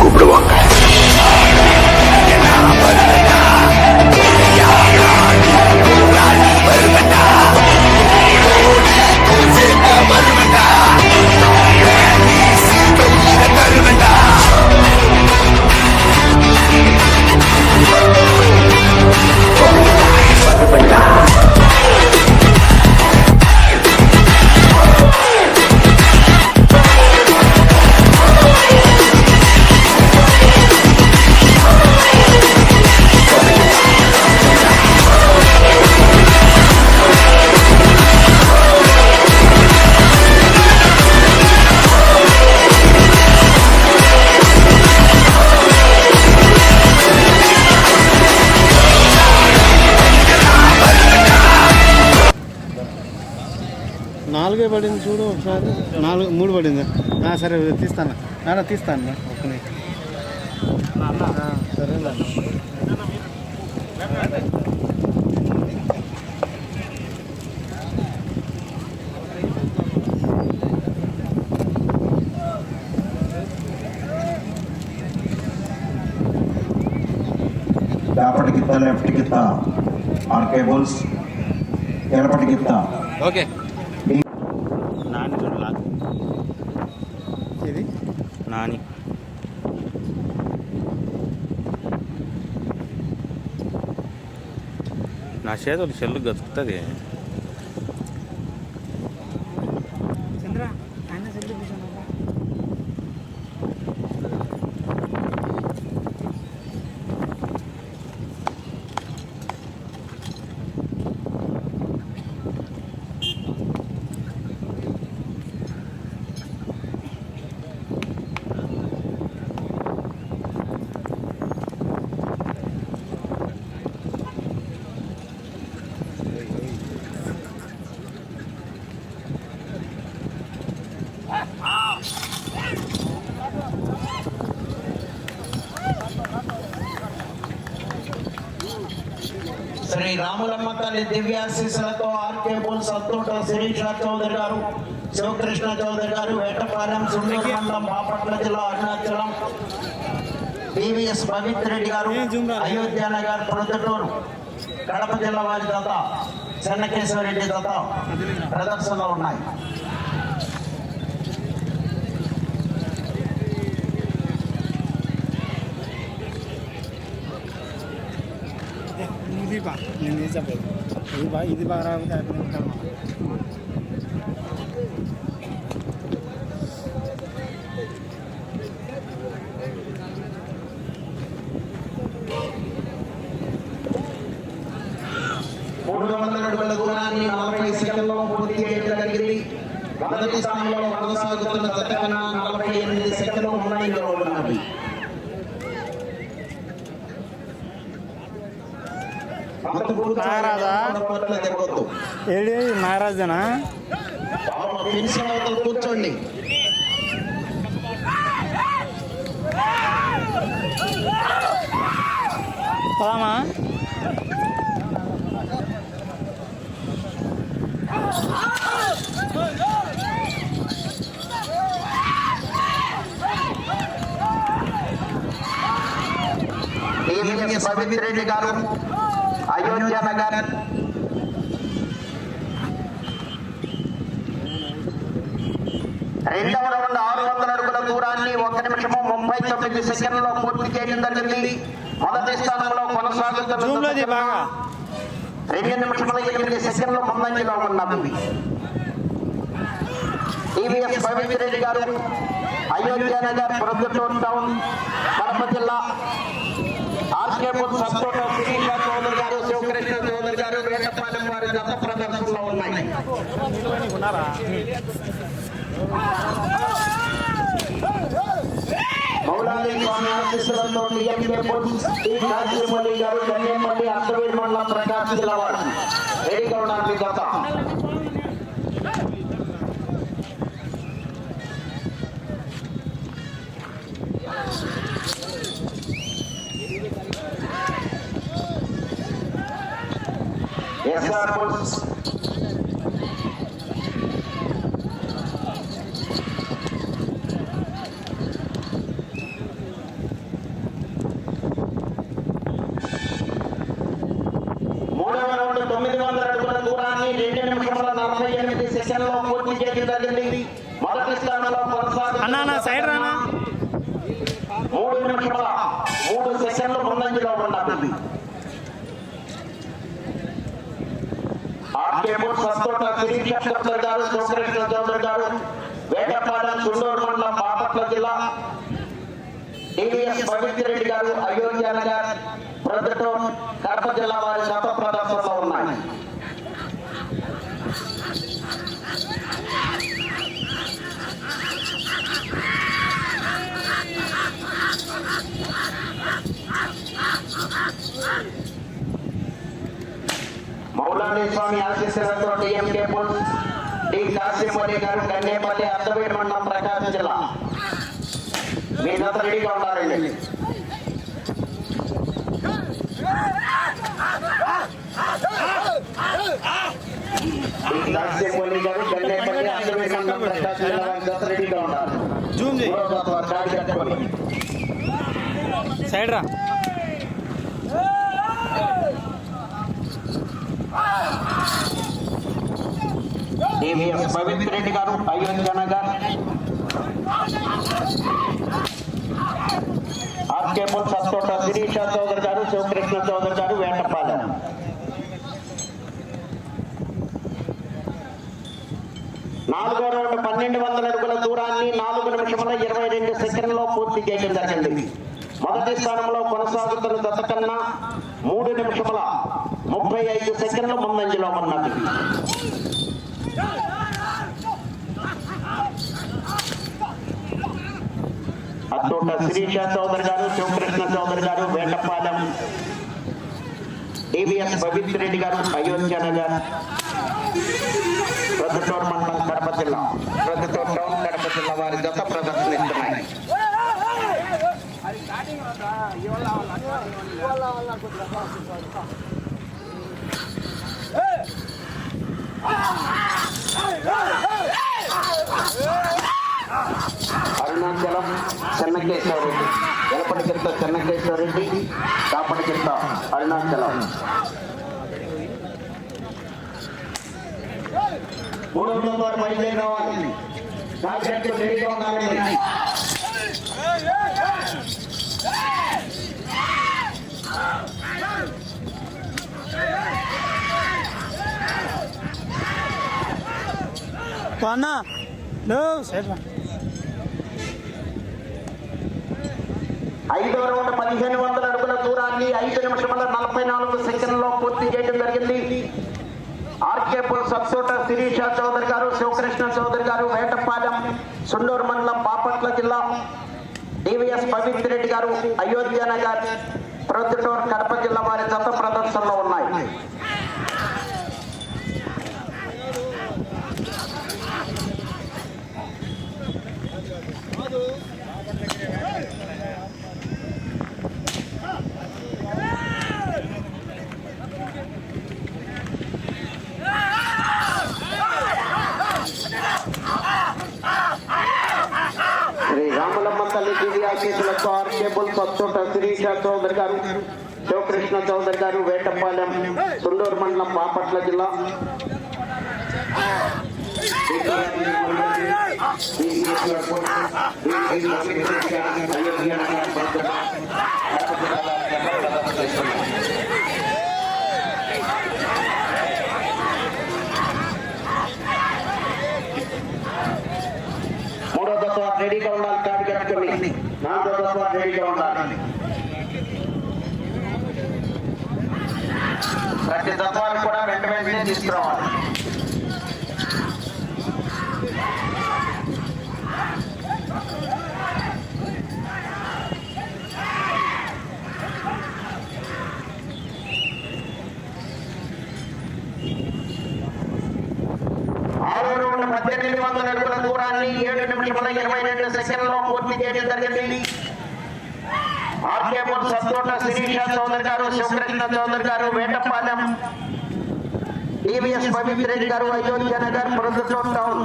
கூப்பிடுவாங்க. నాలుగే పడింది చూడు ఒకసారి. 3 పడింది. సరే తీస్తాను నాన్న, తీస్తాను ఒక్కనే. సరేనా డాపటి గిత్త, లెఫ్ట్ గిత్త, ఆర్ కేబుల్స్, ఎడపటి గిత్త. ఓకే. నాని చూడు లాగ్. ఇది నాని. నా చేతులు చెల్లు గతుకుతుంది. శ్రీ రాములమ్మ తల్లి దివ్యాశీస్సులతో ఆర్కే బోల్ సత్తోట శిరీష చౌదరి గారు, శివకృష్ణ చౌదరి గారు, వేటపాలెం, సుందూరు మండలం, బాపట్ల జిల్లా, అరుణాచలం, టీవీఎస్ పవిత్ర రెడ్డి గారు, అయోధ్య నగర్, ప్రొద్దుటూరు, కడప జిల్లా వారి దత, చెన్నకేశ్వరరెడ్డి దత ప్రదర్శనలో ఉన్నాయి. ఇది బాగా రాకపోతే దూరాన్ని 40 సెకండ్లో పూర్తి చేయడం జరిగింది. మొదటి స్థానంలో కొనసాగుతున్న జత కన్నా 48 సెకండ్లు ముందంజలో ఉన్నది. నారాజనా కూర్చోండి. పోదామా? పవిత్ర రెడ్డి గారు, అయోధ్య నగర్, రెండవ రౌండ్ 600 అడుగుల దూరాన్ని 1 నిమిషము 39 సెకండ్లో పూర్తి చేయడం జరిగింది. మొదటి స్థానంలో కొనసాగుతున్న 2 నిమిషముల 8 సెకండ్లు ముందంజలో ఉన్నది. టీవీఎస్ పవిత్ర రెడ్డి గారు, అయోధ్య నగర్, ప్రొద్దుటూరు టౌన్, కడప జిల్లా, ఆర్కే బోల్ సత్తోట శిరీష చౌదరి గారు, శివకృష్ణ చౌదరి గారు, వేటపాలెం వారి జత ప్రదర్శనలో ఉన్నాయి. మౌలాలి స్వామి ఆశీస్సులతో టీఎంకే పోలీస్ టీ కాశీమల్లి గారు, గన్నేమల్లి, అత్తవేడి మండలం, ప్రకాశం జిల్లా వారు రెడీగా ఉన్నారు. జత ఎస్ఆర్ పోలీస్ ఆర్కేమూర్ సత్తోట శిరీష చౌదరి గారు, శివకృష్ణ చౌదరి గారు, వేటపాలెం సుండూరు మండలం బాపట్ల జిల్లా. డివిఎస్ పవిత్ర రెడ్డి గారు, అయోధ్య నగర్, ప్రొద్దుటూరు, కడప జిల్లా వారి గత ప్రదర్శనలో ఉన్నాయి. మౌలాలి స్వామి ఆశీస్సులతో డిఎంకే బుల్స్, డి కాసిమల్లి గారు, కన్నేపల్లి, అద్దవీడు మండలం, ప్రకాశం జిల్లా. మీరంతా రెడీగా ఉండాలండి. కాసిమల్లి గారు, కన్నేపల్లి, అద్దవీడు మండలం, ప్రకాశం జిల్లా. మీరంతా రెడీగా ఉండాలి. జూమ్ చేయి. సైడ్ రా. డివిఎస్ పవిత్ర రెడ్డి గారు, అయోధ్య నగర్, ఆర్కేమూర్ సత్తోట శిరీష చౌదరి గారు, శివకృష్ణ చౌదరి గారు, వేటపాలెం. నాలుగో రౌండ్ 1200 అడుగుల దూరాన్ని 4 నిమిషముల 22 సెకండ్లో పూర్తి చేయడం జరిగింది. మొదటి స్థానంలో కొనసాగుతున్న దశ కన్నా 3 నిమిషముల 35 సెకండ్లు ముందంజలో ఉన్నది. అత్తోట శిరీష చౌదరి గారు, శివకృష్ణ చౌదరి గారు, వేటపాలెం. డివిఎస్ పవిత్ర రెడ్డి గారు, అయోధ్య నగర్, ప్రొద్దుటూరు మండలం, కడప జిల్లా. ప్రొద్దుటూరు టౌన్, కడప జిల్లా వారి జత ప్రదర్శనిస్తున్నాయి. అరుణాచలం చెన్నకేశ్వరరెడ్డి, ఎలపటికింత చెన్నకేశ్వరరెడ్డి, కాపటికింత అరుణాచలం. 3 నంబర్ బయలుదేరి రావాలి. కాంట్రాక్ట్ రెడీగా ఉండాలండి. అన్నా సైడ్ రా. 5వ రౌండ్ 1500 అడుగుల దూరాన్ని 5 నిమిషముల 44 సెకండ్లో పూర్తి చేయడం జరిగింది. ఆర్కేపుల్ సత్తోట శిరీష చౌదరి గారు, శివకృష్ణ చౌదరి గారు, వేటపాలెం, సుండూరు మండలం, బాపట్ల జిల్లా. డివిఎస్ పవిత్ర రెడ్డి గారు, అయోధ్య నగర్, ప్రొద్దుటూరు, కడప జిల్లా వారి జత ప్రదర్శనలో ఉన్నాయి. శ్రీ రాములమ్మ తల్లి దివ్య ఆశీస్సులతో ఆర్కేబుల్ సత్తోట శిరీష చౌదరి గారు, శివకృష్ణ చౌదరి గారు, వేటపాలెం, సుండూరు మండలం, బాపట్ల జిల్లా. మూడో దశ రెడీగా ఉండాలి. కార్డు కట్టుకోండి. 4వ దశ రెడీగా ఉండాలి. ప్రతి దశవాన్ని కూడా వెంటనే తీసుకురావాలి. ఆరో రౌండ్ 1800 అడుగుల దూరాన్ని 7 నిమిషముల 22 సెకండ్లో పూర్తి చేయడం జరిగింది. ఆర్కేపుల్ సత్తోట శిరీష చౌదరి గారు, శివకృష్ణ చౌదరి గారు, వేటపాలెం. డివిఎస్ పవిత్ర రెడ్డి గారు, అయోధ్య నగర్, ప్రొద్దుటూరు టౌన్,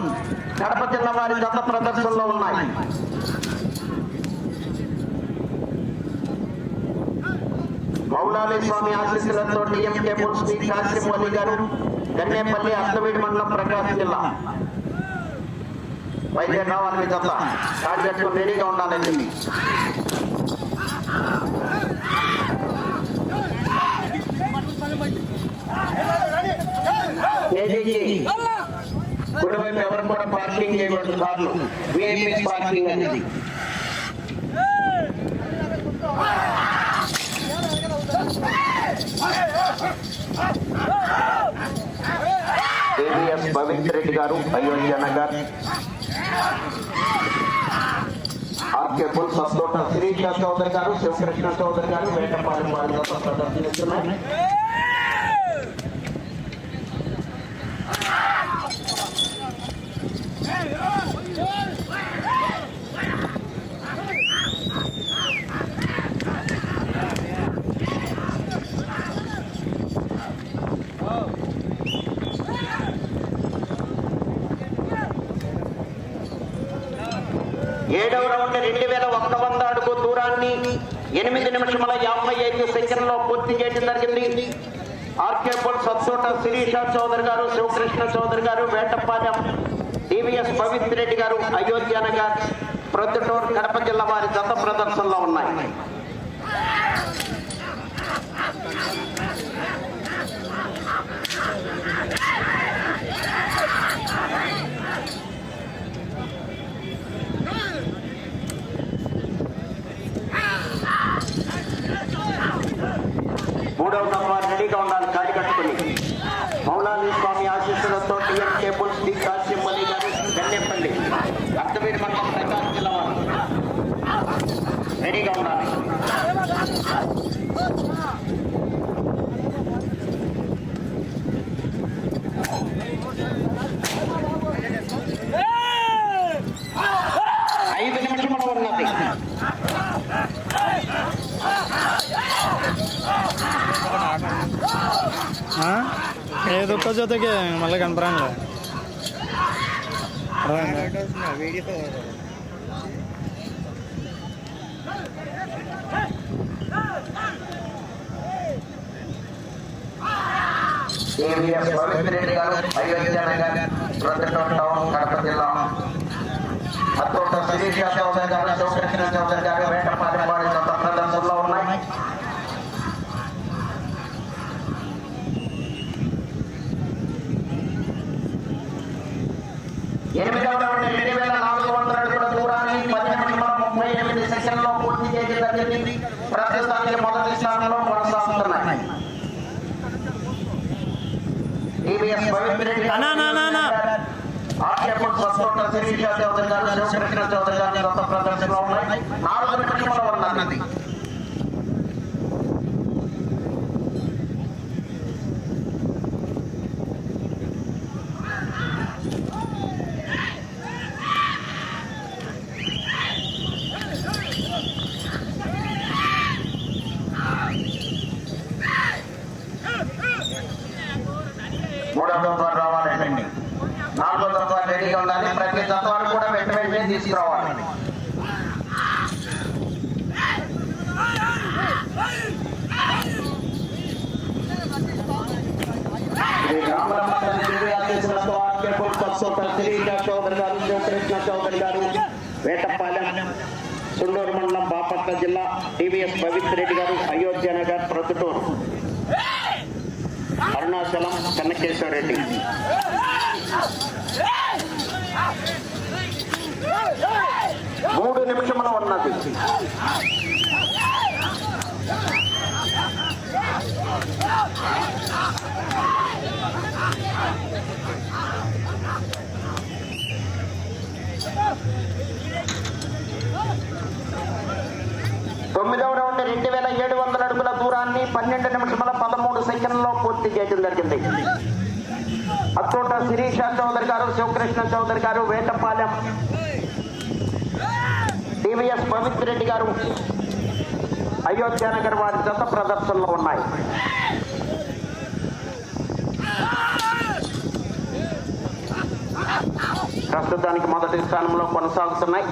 కడప జిల్లా వారి గత ప్రదర్శనలో ఉన్నాయి. మౌలాలి స్వామి ఆశీస్సులతో డిఎంకే బుల్స్, డి కాసిమల్లి గారు, కన్నేపల్లి, అద్దవీడు మండలం, ప్రకాశం జిల్లా. బయలుదేరి రావాలి. మీ జత కార్డు కట్టుకొని రెడీగా ఉండాలండి. కేజీ దయచేసి కుడివైపు ఎవరు కూడా పార్కింగ్ చేయకూడదు. కార్లు విఐపీ పార్కింగ్ అనేది. ఏవిఎస్ పవిత్ర రెడ్డి గారు అయోధ్య నగర్, ఆర్కే పుల్ సత్తోట శిరీష చౌదరి గారు, శివకృష్ణ చౌదరి గారు, వేటపాలెం వారితో ప్రదర్శిస్తున్నారు. ఏడవ రౌండ్ 2100 అడుగు దూరాన్ని 8 నిమిషముల 55 సెకండ్లో పూర్తి చేయడం జరిగింది. ఆర్కే పుల్ సత్తోట శిరీష చౌదరి గారు, శివకృష్ణ చౌదరి గారు, వేటపాలెం టీవీఎస్ పవిత్ర రెడ్డి గారు అయోధ్య నగర్, ప్రొద్దుటూరు కడప జిల్లా వారి జత ప్రదర్శనలో ఉన్నాయి. మూడవ నంబర్ రెడీగా ఉండాలి. కాడి కట్టుకుని మౌలాలి స్వామి ఆశీస్సులతో TN cables D Kasim Ali garu Gannepalli అర్థవీర్ మండలం ప్రకాశం జిల్లా వారు రెడీగా ఉండాలి. ఐదు నిమిషములు ఉన్నది. ఏదొక్క జతకి మళ్ళీ కనపరాను పవిత్ర రెడ్డి గారు అయోధ్య నగర్, ప్రొద్దుటూరు టౌన్ కడప జిల్లా, అత్తోట శిరీష చౌదరి గారు, శివకృష్ణ చౌదరి గారు, వేటపాలెం వారి జత ప్రదర్శనలో ఉన్నాయి. ఎనిమిదవ రౌండ్ 2400 అడుగుల దూరాన్ని 10 నిమిషముల 38 సెకండ్లో పూర్తి చేయడం జరిగింది. ప్రస్తుతానికి మొదటి స్థానంలో కొనసాగుతున్నాయి. టీవీఎస్ పవిత్ర రెడ్డి ఆర్కే పుల్ సత్తోట శిరీష చౌదరి గారు, శివకృష్ణ చౌదరి గారి జత ప్రదర్శనలో ఉన్నాయి. 4 నిమిషముల ఉన్నది. మూడవ నంబర్ రావాలండి. 4వ నంబర్ రెడీగా ఉండాలి. ప్రతి జత వారు కూడా వెంటనే తీసుకురావాలి. చౌదరి గారు, శివకృష్ణ చౌదరి గారు, వేటపాలెం సుండూరు మండలం, బాపట్ల జిల్లా, టీవీఎస్ పవిత్ర రెడ్డి గారు అయోధ్య నగర్, ప్రొద్దుటూరు, అరుణాచలం చెన్నకేశ్వర రెడ్డి. మూడు నిమిషముల ఉన్నది. తొమ్మిదవ రౌండ్ 2700 అడుగుల దూరాన్ని 12 నిమిషముల 13 సెకండ్లో పూర్తి చేయడం జరిగింది. అత్తోట శిరీష చౌదరి గారు, శివకృష్ణ చౌదరి గారు, వేటపాలెం టీవీఎస్ పవిత్ర రెడ్డి గారు అయోధ్య నగర్ వారి జత ప్రదర్శనలో ఉన్నాయి. ప్రస్తుతానికి మొదటి స్థానంలో కొనసాగుతున్నాయి.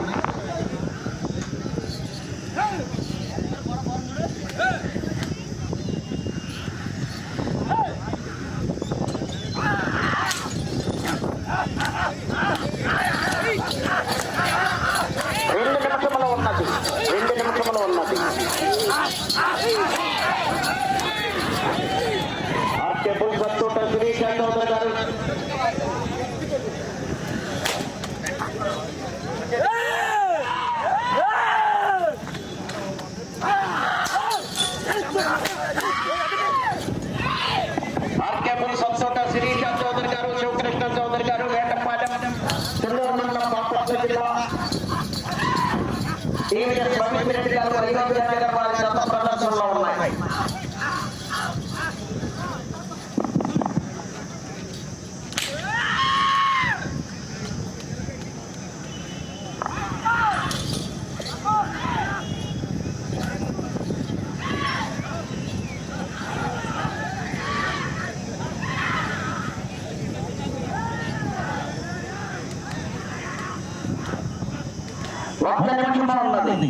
రెండు నిమిషములు ఉన్నది. ఆర్కే పుల్ సత్తోట శిరీష చౌదరి గారు, ఆర్కేపుల్ సత్సోట శిరీష చౌదరి గారు, శివకృష్ణ చౌదరి గారు, వేటపాలెం చెల్లూరు మండలం బాపట్ల జిల్లా. టీవీఎస్ రవిరెడ్డి గారు, అయోధ్య నగర్ వారి గత ప్రదర్శనలో ఉన్నాయి. ఒక్క నిమిషంలో ఉన్నది.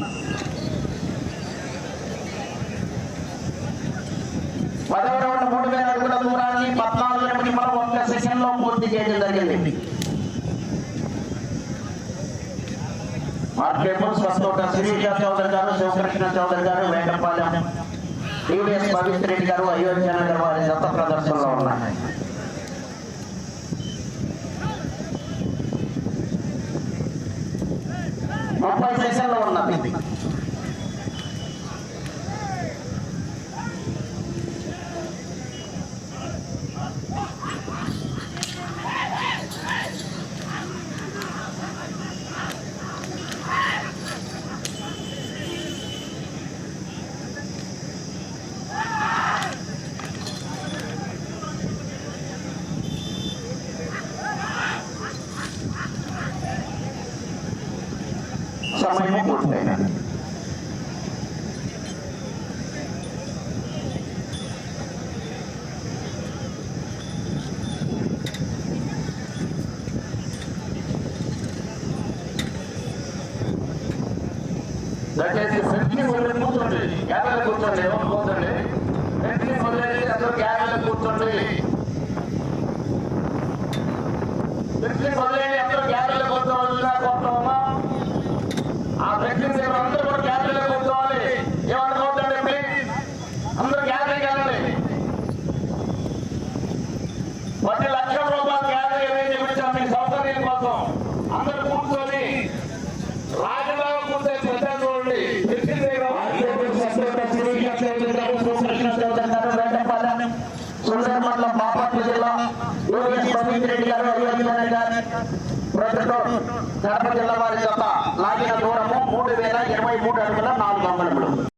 పదవ రౌండ్ 3000 అడుగుల దూరాన్ని 14 నిమిషాలు 1 సెకండ్ లో పూర్తి చేయడం జరిగింది. మార్కెట్ స్వస్థోట శిరీష చౌదరి గారు, శివకృష్ణ చౌదరి గారు, వేటపాలెం టీవీఎస్ రవిరెడ్డి గారు, అయోధ్య నగర్ వారి గత ప్రదర్శనలో ఉన్నాయి. ముప్పై సెషన్లో ఉన్నది. సమయం పూర్తయినది. దయచేసి ఫ్రెండ్లీ వదిలే కూర్చోండి, గ్యాలరీలో కూర్చోండి, ఎవరు కూర్చోండి. ఫ్రెండ్లీ వదిలేసి అందరూ గ్యాలరీలో కూర్చోండి. ఫ్రెండ్లీ వదిలేసి అందరూ గ్యాలరీలో కూర్చోవాల్సిన కోరుతామా? ఆ ఫ్రెండ్లీ అందరూ కూడా గ్యాలరీలో కూర్చోవాలి. ఏమనుకోవద్దండి ప్లీజ్, అందరూ గ్యాలరీకి వెళ్ళండి. 10 లక్షల రూపాయల గ్యాలరీ అరేంజ్ చేయించాం మీ సౌకర్యం కోసం. అందరూ కూర్చొని రాజలాగా కూర్చొని శ్రద్ధ చూడండి. సుందర మండలం బాపట్ల జిల్లా టీవీఎస్ రవిరెడ్డి గారు, అయోధ్య నగర్ ప్రజలు కడప జిల్లా వారి జత లాగిన దూరము 3023 అడుగుల 4 అంగుళములు.